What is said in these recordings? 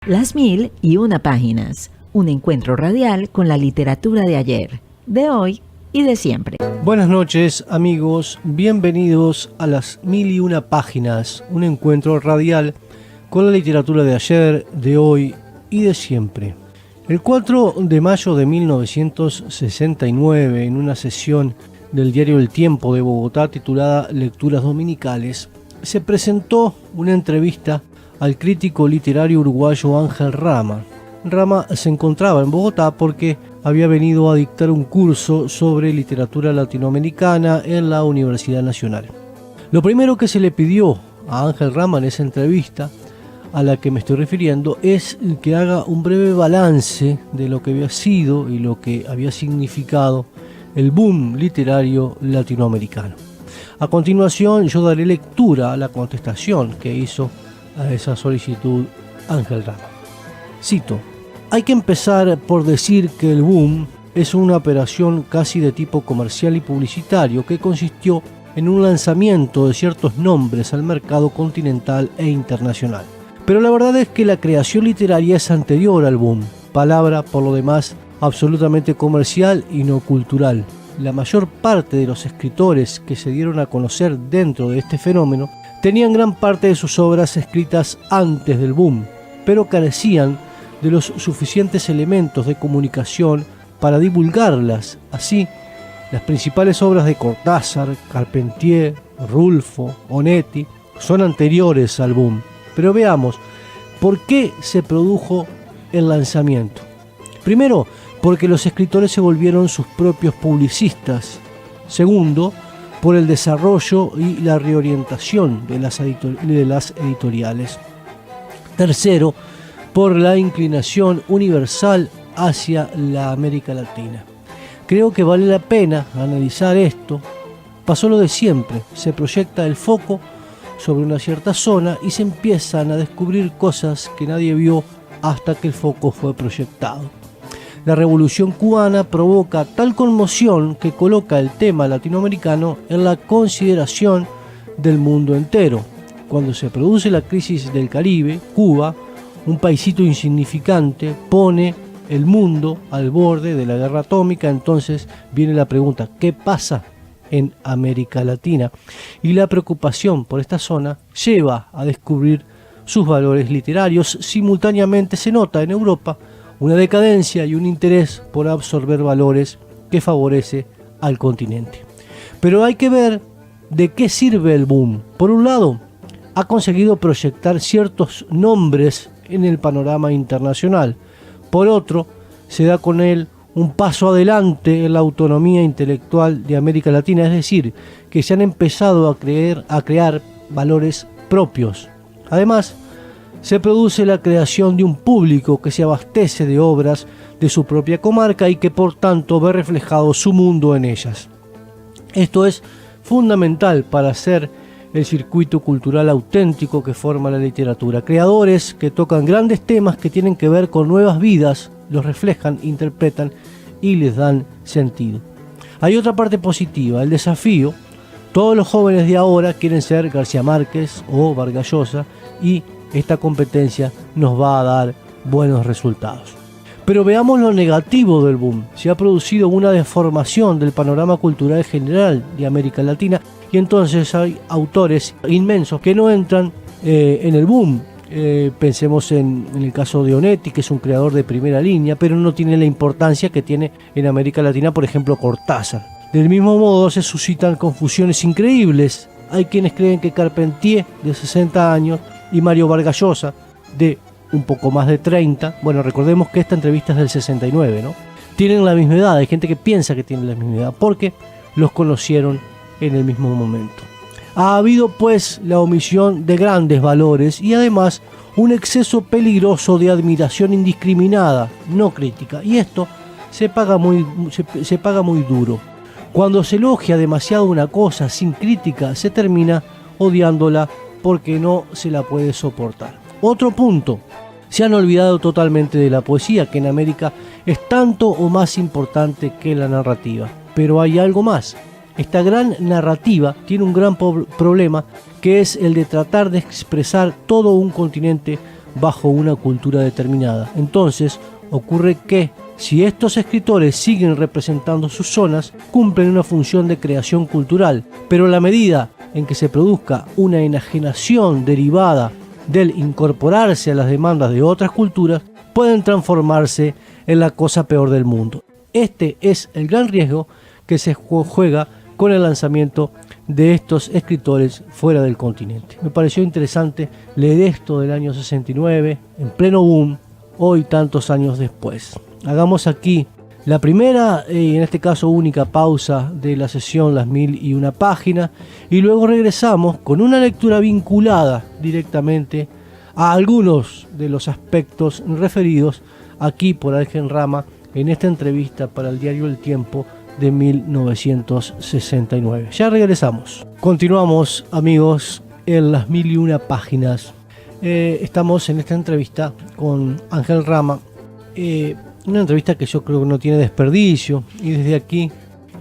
Las 1001 páginas, un encuentro radial con la literatura de ayer, de hoy y de siempre. Buenas noches, amigos, bienvenidos a las 1001 páginas, un encuentro radial con la literatura de ayer, de hoy y de siempre. El 4 de mayo de 1969, en una sesión del diario El Tiempo de Bogotá titulada Lecturas Dominicales, se presentó una entrevista al crítico literario uruguayo Ángel Rama. Rama se encontraba en Bogotá porque había venido a dictar un curso sobre literatura latinoamericana en la Universidad Nacional. Lo primero que se le pidió a Ángel Rama en esa entrevista a la que me estoy refiriendo es que haga un breve balance de lo que había sido y lo que había significado el boom literario latinoamericano. A continuación yo daré lectura a la contestación que hizo a esa solicitud Ángel Rama. Cito: hay que empezar por decir que el boom es una operación casi de tipo comercial y publicitario que consistió en un lanzamiento de ciertos nombres al mercado continental e internacional. Pero la verdad es que la creación literaria es anterior al boom, palabra por lo demás absolutamente comercial y no cultural. La mayor parte de los escritores que se dieron a conocer dentro de este fenómeno tenían gran parte de sus obras escritas antes del boom, pero carecían de los suficientes elementos de comunicación para divulgarlas. Así, las principales obras de Cortázar, Carpentier, Rulfo, Onetti son anteriores al boom. Pero veamos, ¿por qué se produjo el lanzamiento? Primero, porque los escritores se volvieron sus propios publicistas. Segundo, por el desarrollo y la reorientación de las editoriales. Tercero, por la inclinación universal hacia la América Latina. Creo que vale la pena analizar esto. Pasó lo de siempre, se proyecta el foco sobre una cierta zona y se empiezan a descubrir cosas que nadie vio hasta que el foco fue proyectado. La Revolución Cubana provoca tal conmoción que coloca el tema latinoamericano en la consideración del mundo entero. Cuando se produce la crisis del Caribe, Cuba, un paisito insignificante, pone el mundo al borde de la guerra atómica. Entonces viene la pregunta: ¿qué pasa en América Latina? Y la preocupación por esta zona lleva a descubrir sus valores literarios. Simultáneamente se nota en Europa una decadencia y un interés por absorber valores que favorece al continente. Pero hay que ver de qué sirve el boom. Por un lado, ha conseguido proyectar ciertos nombres en el panorama internacional. Por otro, se da con él un paso adelante en la autonomía intelectual de América Latina, es decir, que se han empezado a crear valores propios. Además, se produce la creación de un público que se abastece de obras de su propia comarca y que por tanto ve reflejado su mundo en ellas. Esto es fundamental para hacer el circuito cultural auténtico que forma la literatura. Creadores que tocan grandes temas que tienen que ver con nuevas vidas, los reflejan, interpretan y les dan sentido. Hay otra parte positiva, el desafío. Todos los jóvenes de ahora quieren ser García Márquez o Vargas Llosa y esta competencia nos va a dar buenos resultados. Pero veamos lo negativo del boom. Se ha producido una deformación del panorama cultural general de América Latina y entonces hay autores inmensos que no entran en el boom. Pensemos en el caso de Onetti, que es un creador de primera línea, pero no tiene la importancia que tiene en América Latina, por ejemplo, Cortázar. Del mismo modo se suscitan confusiones increíbles. Hay quienes creen que Carpentier, de 60 años, y Mario Vargas Llosa, de un poco más de 30, bueno, recordemos que esta entrevista es del 69, ¿no? Tienen la misma edad. Hay gente que piensa que tienen la misma edad porque los conocieron en el mismo momento. Ha habido pues la omisión de grandes valores y además un exceso peligroso de admiración indiscriminada, no crítica, y esto se paga muy duro. Cuando se elogia demasiado una cosa sin crítica, se termina odiándola porque no se la puede soportar. Otro punto: se han olvidado totalmente de la poesía, que en América es tanto o más importante que la narrativa. Pero hay algo más. Esta gran narrativa tiene un gran problema, que es el de tratar de expresar todo un continente bajo una cultura determinada. Entonces, ocurre que si estos escritores siguen representando sus zonas, cumplen una función de creación cultural, pero a la medida en que se produzca una enajenación derivada del incorporarse a las demandas de otras culturas, pueden transformarse en la cosa peor del mundo. Este es el gran riesgo que se juega con el lanzamiento de estos escritores fuera del continente. Me pareció interesante leer esto del año 69, en pleno boom, hoy tantos años después. Hagamos aquí la primera y en este caso única pausa de la sesión Las 1001 páginas y luego regresamos con una lectura vinculada directamente a algunos de los aspectos referidos aquí por Ángel Rama en esta entrevista para el diario El Tiempo de 1969. Ya regresamos. Continuamos, amigos, en Las 1001 páginas. Estamos en esta entrevista con Ángel Rama, una entrevista que yo creo que no tiene desperdicio, y desde aquí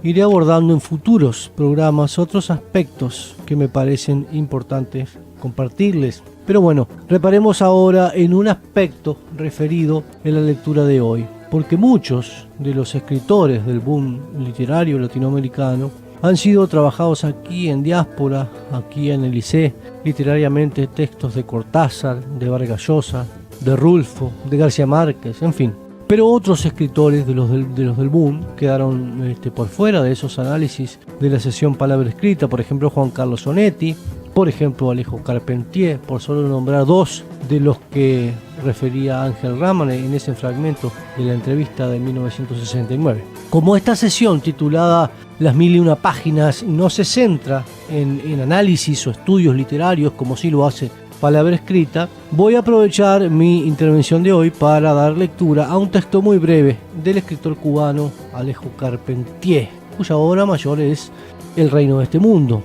iré abordando en futuros programas otros aspectos que me parecen importantes compartirles. Pero bueno, reparemos ahora en un aspecto referido en la lectura de hoy, porque muchos de los escritores del boom literario latinoamericano han sido trabajados aquí en diáspora, aquí en el ICE, literariamente textos de Cortázar, de Vargas Llosa, de Rulfo, de García Márquez, en fin. Pero otros escritores de los del boom quedaron por fuera de esos análisis de la sesión palabra escrita, por ejemplo Juan Carlos Onetti, por ejemplo Alejo Carpentier, por solo nombrar dos de los que refería Ángel Rama en ese fragmento de la entrevista de 1969. Como esta sesión titulada Las 1001 páginas no se centra en análisis o estudios literarios como sí lo hace Palabra Escrita, voy a aprovechar mi intervención de hoy para dar lectura a un texto muy breve del escritor cubano Alejo Carpentier, cuya obra mayor es El reino de este mundo.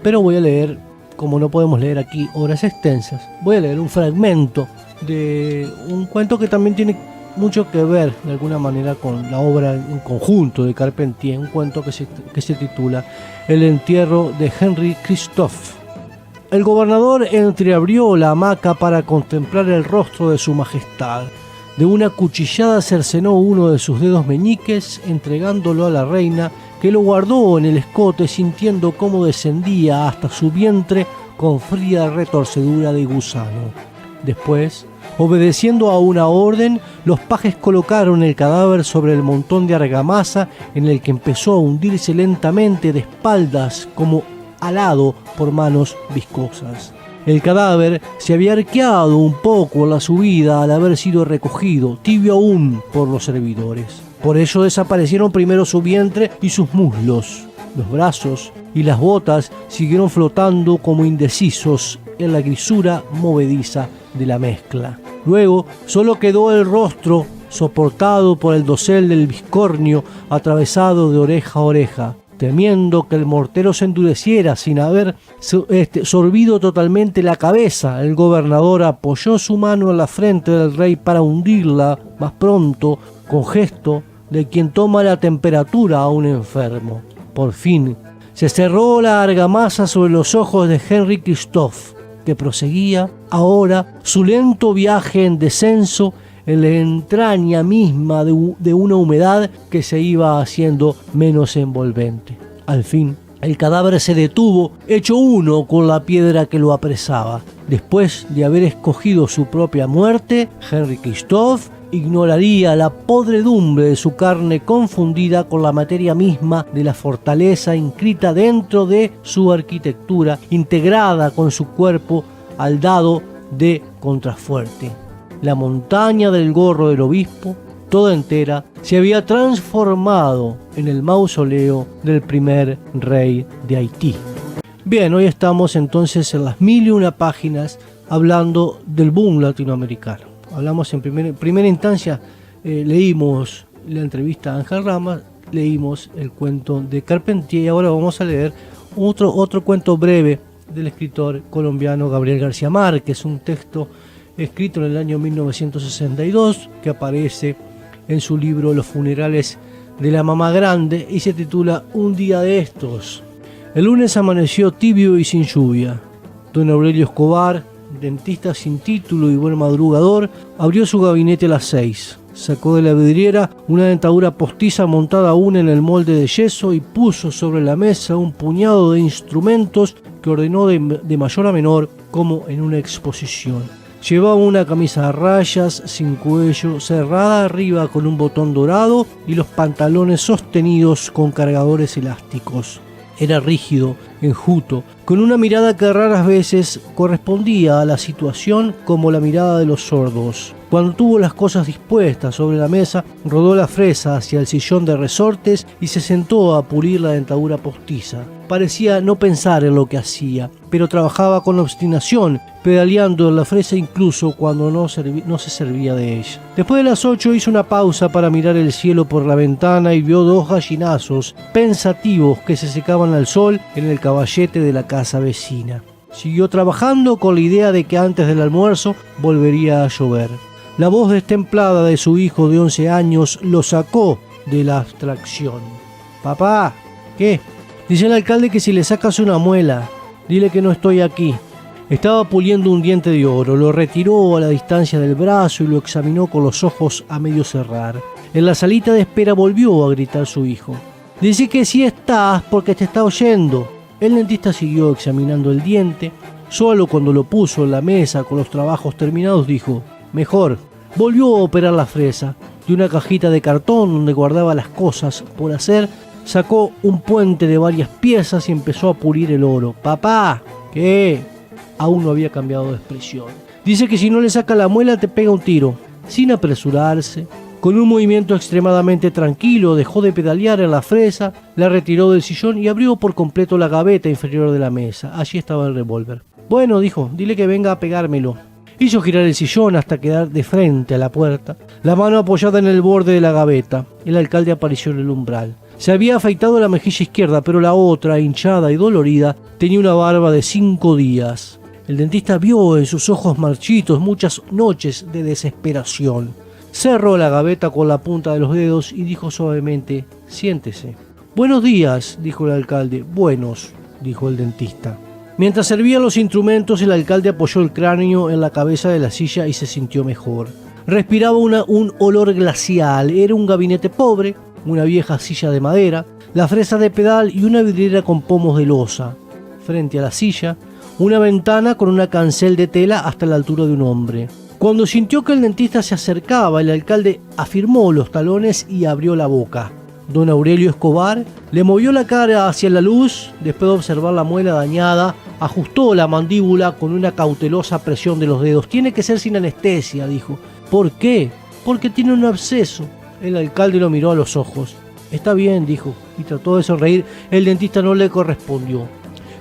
Pero voy a leer, como no podemos leer aquí obras extensas, voy a leer un fragmento de un cuento que también tiene mucho que ver de alguna manera con la obra en conjunto de Carpentier, un cuento que se titula El entierro de Henry Christophe. El gobernador entreabrió la hamaca para contemplar el rostro de su majestad. De una cuchillada cercenó uno de sus dedos meñiques, entregándolo a la reina, que lo guardó en el escote sintiendo cómo descendía hasta su vientre con fría retorcedura de gusano. Después, obedeciendo a una orden, los pajes colocaron el cadáver sobre el montón de argamasa en el que empezó a hundirse lentamente de espaldas como alado por manos viscosas. El cadáver se había arqueado un poco a la subida al haber sido recogido, tibio aún por los servidores. Por ello desaparecieron primero su vientre y sus muslos. Los brazos y las botas siguieron flotando como indecisos en la grisura movediza de la mezcla. Luego solo quedó el rostro soportado por el dosel del biscornio atravesado de oreja a oreja. Temiendo que el mortero se endureciera sin haber sorbido totalmente la cabeza, el gobernador apoyó su mano en la frente del rey para hundirla más pronto, con gesto de quien toma la temperatura a un enfermo. Por fin, se cerró la argamasa sobre los ojos de Henry Christophe, que proseguía ahora su lento viaje en descenso en la entraña misma de una humedad que se iba haciendo menos envolvente. Al fin, el cadáver se detuvo, hecho uno con la piedra que lo apresaba. Después de haber escogido su propia muerte, Henry Christophe ignoraría la podredumbre de su carne confundida con la materia misma de la fortaleza inscrita dentro de su arquitectura, integrada con su cuerpo al dado de contrafuerte. La montaña del gorro del obispo, toda entera, se había transformado en el mausoleo del primer rey de Haití. Bien, hoy estamos entonces en las 1001 páginas hablando del boom latinoamericano. Hablamos en primera instancia, leímos la entrevista a Ángel Rama, leímos el cuento de Carpentier y ahora vamos a leer otro cuento breve del escritor colombiano Gabriel García Márquez, un texto escrito en el año 1962, que aparece en su libro Los funerales de la mamá grande y se titula Un día de estos. El lunes amaneció tibio y sin lluvia. Don Aurelio Escobar dentista sin título y buen madrugador, abrió su gabinete a las 6. Sacó de la vidriera una dentadura postiza montada aún en el molde de yeso y puso sobre la mesa un puñado de instrumentos que ordenó de mayor a menor como en una exposición. Llevaba una camisa a rayas, sin cuello, cerrada arriba con un botón dorado y los pantalones sostenidos con cargadores elásticos. Era rígido, enjuto, con una mirada que raras veces correspondía a la situación como la mirada de los sordos. Cuando tuvo las cosas dispuestas sobre la mesa, rodó la fresa hacia el sillón de resortes y se sentó a pulir la dentadura postiza. Parecía no pensar en lo que hacía, pero trabajaba con obstinación, pedaleando en la fresa incluso cuando no se servía de ella. Después de las 8 hizo una pausa para mirar el cielo por la ventana y vio 2 gallinazos pensativos que se secaban al sol en el caballete de la casa vecina. Siguió trabajando con la idea de que antes del almuerzo volvería a llover. La voz destemplada de su hijo de 11 años lo sacó de la abstracción. «Papá, ¿qué?» «Dice el alcalde que si le sacas una muela, dile que no estoy aquí». Estaba puliendo un diente de oro, lo retiró a la distancia del brazo y lo examinó con los ojos a medio cerrar. En la salita de espera volvió a gritar su hijo. «Dice que sí estás porque te está oyendo». El dentista siguió examinando el diente. Solo cuando lo puso en la mesa con los trabajos terminados dijo: «Mejor». Volvió a operar la fresa. De una cajita de cartón donde guardaba las cosas por hacer, sacó un puente de varias piezas y empezó a pulir el oro. «Papá, ¿qué?» Aún no había cambiado de expresión. «Dice que si no le saca la muela te pega un tiro». Sin apresurarse, con un movimiento extremadamente tranquilo, dejó de pedalear en la fresa, la retiró del sillón y abrió por completo la gaveta inferior de la mesa. Allí estaba el revólver. «Bueno», dijo, «dile que venga a pegármelo». Hizo girar el sillón hasta quedar de frente a la puerta, la mano apoyada en el borde de la gaveta. El alcalde apareció en el umbral. Se había afeitado la mejilla izquierda, pero la otra, hinchada y dolorida, tenía una barba de 5 días. El dentista vio en sus ojos marchitos muchas noches de desesperación. Cerró la gaveta con la punta de los dedos y dijo suavemente: «Siéntese». «Buenos días», dijo el alcalde. «Buenos», dijo el dentista. Mientras servían los instrumentos, el alcalde apoyó el cráneo en la cabeza de la silla y se sintió mejor. Respiraba un olor glacial. Era un gabinete pobre, una vieja silla de madera, la fresa de pedal y una vidriera con pomos de loza. Frente a la silla, una ventana con una cancel de tela hasta la altura de un hombre. Cuando sintió que el dentista se acercaba, el alcalde afirmó los talones y abrió la boca. Don Aurelio Escobar le movió la cara hacia la luz. Después de observar la muela dañada, ajustó la mandíbula con una cautelosa presión de los dedos. «Tiene que ser sin anestesia», dijo. «¿Por qué?» «Porque tiene un absceso». El alcalde lo miró a los ojos. «Está bien», dijo, y trató de sonreír. El dentista no le correspondió.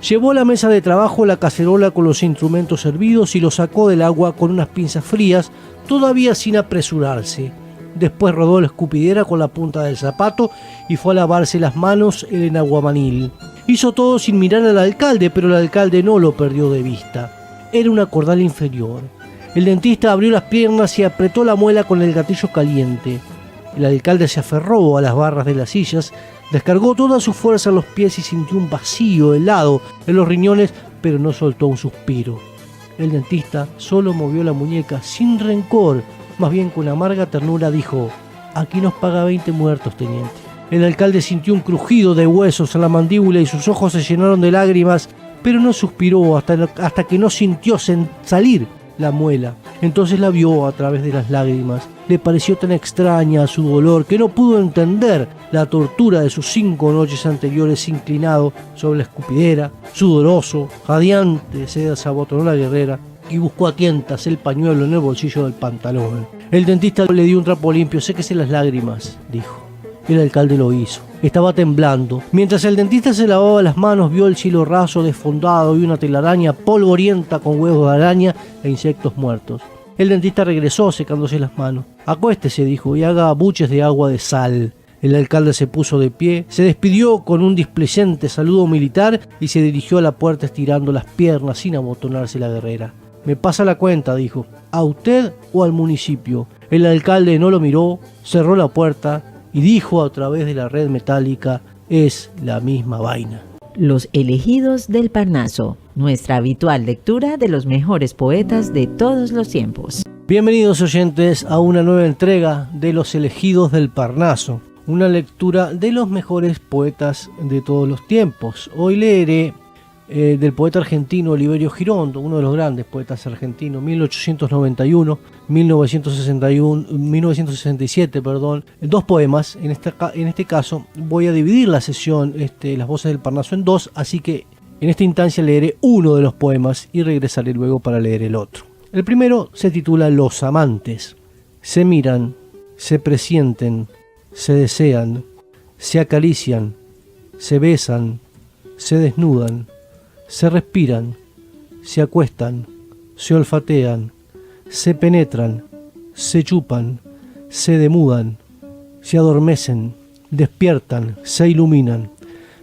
Llevó a la mesa de trabajo la cacerola con los instrumentos servidos y lo sacó del agua con unas pinzas frías, todavía sin apresurarse. Después rodó la escupidera con la punta del zapato y fue a lavarse las manos en el aguamanil. Hizo todo sin mirar al alcalde, pero el alcalde no lo perdió de vista. Era una cordal inferior. El dentista abrió las piernas y apretó la muela con el gatillo caliente. El alcalde se aferró a las barras de las sillas, descargó toda su fuerza en los pies y sintió un vacío helado en los riñones, pero no soltó un suspiro. El dentista solo movió la muñeca sin rencor. Más bien con amarga ternura dijo: «Aquí nos paga 20 muertos, teniente». El alcalde sintió un crujido de huesos en la mandíbula y sus ojos se llenaron de lágrimas, pero no suspiró hasta que no sintió salir la muela. Entonces la vio a través de las lágrimas. Le pareció tan extraña su dolor que no pudo entender la tortura de sus 5 noches anteriores inclinado sobre la escupidera. Sudoroso, radiante, se desabotonó la guerrera y buscó a tientas el pañuelo en el bolsillo del pantalón. El dentista le dio un trapo limpio. «Séquese las lágrimas», dijo. El alcalde lo hizo. Estaba temblando. Mientras el dentista se lavaba las manos, vio el cielo raso desfondado y una telaraña polvorienta con huevos de araña e insectos muertos. El dentista regresó secándose las manos. «Acuéstese», dijo, «y haga buches de agua de sal». El alcalde se puso de pie, se despidió con un displecente saludo militar y se dirigió a la puerta estirando las piernas sin abotonarse la guerrera. «Me pasa la cuenta», dijo. «¿A usted o al municipio?» El alcalde no lo miró, cerró la puerta y dijo a través de la red metálica: «Es la misma vaina». Los elegidos del Parnaso, nuestra habitual lectura de los mejores poetas de todos los tiempos. Bienvenidos oyentes a una nueva entrega de Los Elegidos del Parnaso, una lectura de los mejores poetas de todos los tiempos. Hoy leeré del poeta argentino Oliverio Girondo, uno de los grandes poetas argentinos, 1967, dos poemas. En este caso voy a dividir la sesión Las Voces del Parnaso en dos, así que en esta instancia leeré uno de los poemas y regresaré luego para leer el otro. El primero se titula Los amantes. Se miran, se presienten, se desean, se acarician, se besan, se desnudan, se respiran, se acuestan, se olfatean, se penetran, se chupan, se demudan, se adormecen, despiertan, se iluminan,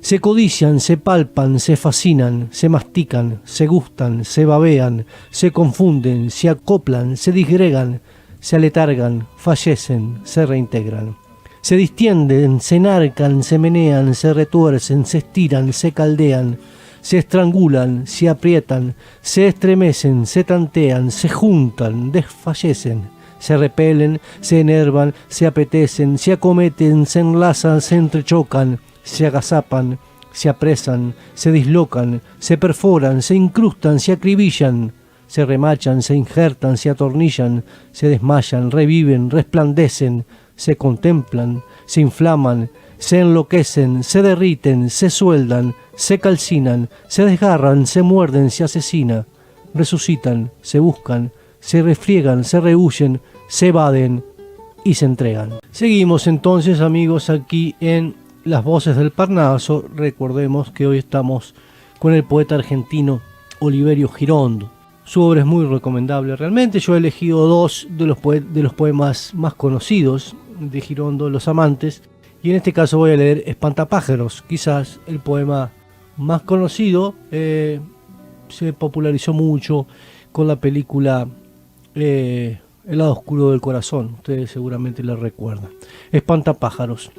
se codician, se palpan, se fascinan, se mastican, se gustan, se babean, se confunden, se acoplan, se disgregan, se aletargan, fallecen, se reintegran. Se distienden, se enarcan, se menean, se retuercen, se estiran, se caldean, se estrangulan, se aprietan, se estremecen, se tantean, se juntan, desfallecen, se repelen, se enervan, se apetecen, se acometen, se enlazan, se entrechocan, se agazapan, se apresan, se dislocan, se perforan, se incrustan, se acribillan, se remachan, se injertan, se atornillan, se desmayan, reviven, resplandecen, se contemplan, se inflaman, se enloquecen, se derriten, se sueldan, se calcinan, se desgarran, se muerden, se asesinan, resucitan, se buscan, se refriegan, se rehuyen, se evaden y se entregan. Seguimos entonces, amigos, aquí en Las Voces del Parnaso. Recordemos que hoy estamos con el poeta argentino Oliverio Girondo. Su obra es muy recomendable realmente. Yo he elegido dos de los poemas más conocidos de Girondo, Los amantes, y en este caso voy a leer Espantapájaros, quizás el poema más conocido. Se popularizó mucho con la película El lado oscuro del corazón, ustedes seguramente la recuerdan. Espantapájaros.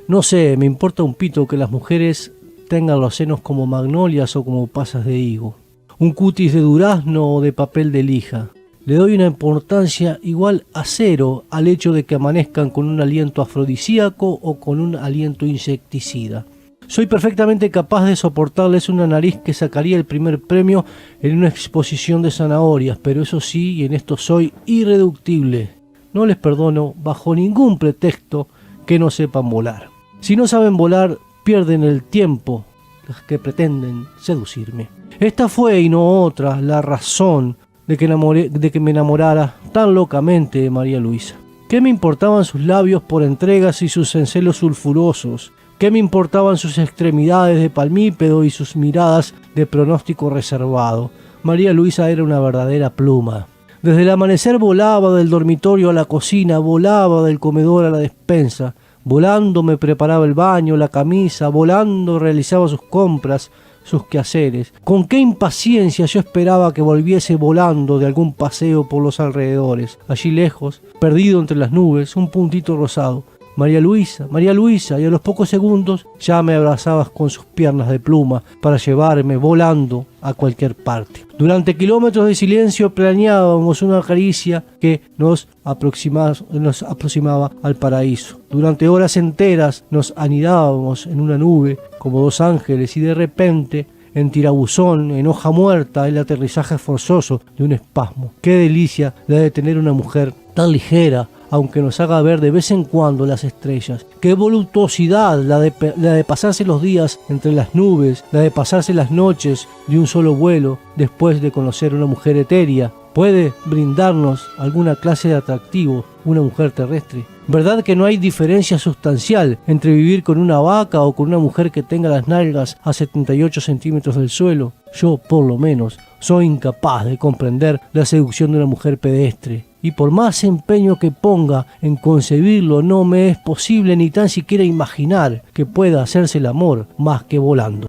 No sé, me importa un pito que las mujeres tengan los senos como magnolias o como pasas de higo, un cutis de durazno o de papel de lija. Le doy una importancia igual a cero al hecho de que amanezcan con un aliento afrodisíaco o con un aliento insecticida. Soy perfectamente capaz de soportarles una nariz que sacaría el primer premio en una exposición de zanahorias, pero eso sí, y en esto soy irreductible. No les perdono bajo ningún pretexto que no sepan volar. Si no saben volar, pierden el tiempo las que pretenden seducirme. Esta fue y no otra la razón de que me enamorara tan locamente de María Luisa. ¿Qué me importaban sus labios por entregas y sus encelos sulfurosos? ¿Qué me importaban sus extremidades de palmípedo y sus miradas de pronóstico reservado? María Luisa era una verdadera pluma. Desde el amanecer volaba del dormitorio a la cocina, volaba del comedor a la despensa. Volando me preparaba el baño, la camisa, volando realizaba sus compras, sus quehaceres. Con qué impaciencia yo esperaba que volviese volando de algún paseo por los alrededores. Allí lejos, perdido entre las nubes, un puntito rosado. María Luisa, y a los pocos segundos ya me abrazabas con sus piernas de pluma para llevarme volando a cualquier parte. Durante kilómetros de silencio planeábamos una caricia que nos aproximaba al paraíso. Durante horas enteras nos anidábamos en una nube como dos ángeles y de repente, en tirabuzón, en hoja muerta, el aterrizaje forzoso de un espasmo. Qué delicia la de tener una mujer tan ligera, aunque nos haga ver de vez en cuando las estrellas. Qué voluptuosidad la de pasarse los días entre las nubes, la de pasarse las noches de un solo vuelo después de conocer una mujer etérea. ¿Puede brindarnos alguna clase de atractivo una mujer terrestre? ¿Verdad que no hay diferencia sustancial entre vivir con una vaca o con una mujer que tenga las nalgas a 78 centímetros del suelo? Yo, por lo menos, soy incapaz de comprender la seducción de una mujer pedestre. Y por más empeño que ponga en concebirlo, no me es posible ni tan siquiera imaginar que pueda hacerse el amor más que volando.